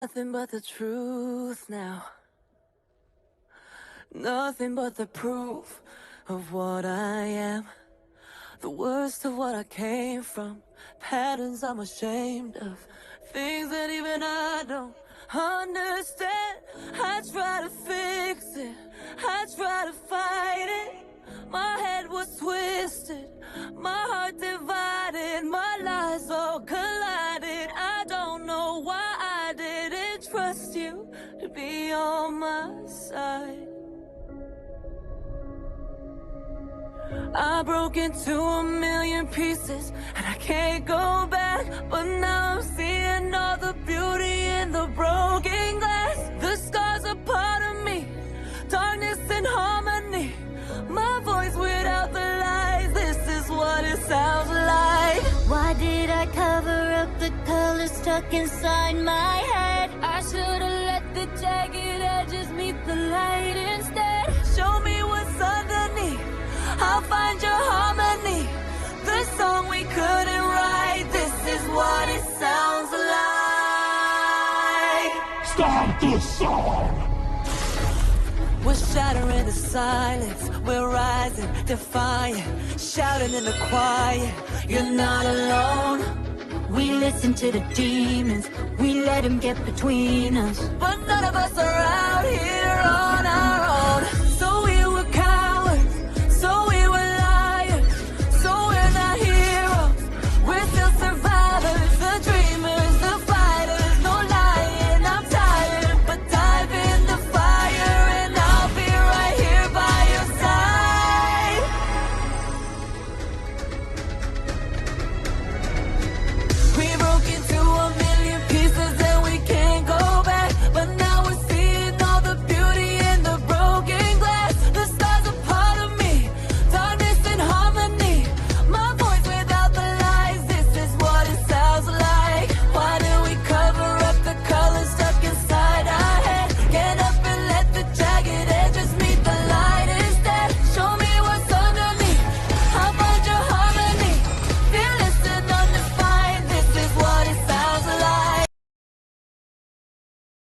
Nothing but the truth now. Nothing but the proof of what I am. The worst of what I came from. Patterns I'm ashamed of. Things that even I don't understand. I try to fix it. I try to fight it. My head was twisted. My heart divided. My lies all collided. I don't know why I didn't trust you to be on my side. I broke into a million pieces and I can't go back. But now I'm seeing all the beauty in the broken glass. The scars are part of me, darkness and harmony. My voice without the lies, this is what it sounds like. Why did I cover up the color stuck inside my head? I should've let the jagged edges meet the light instead. Show me what's underneath, I'll find your harmony. The song we couldn't write, this is what it sounds like. Start the song! We're shattering the silence, we're rising, defiant, shouting in the quiet. You're not alone. We listen to the demons, we let them get between us. But none of us are out here on our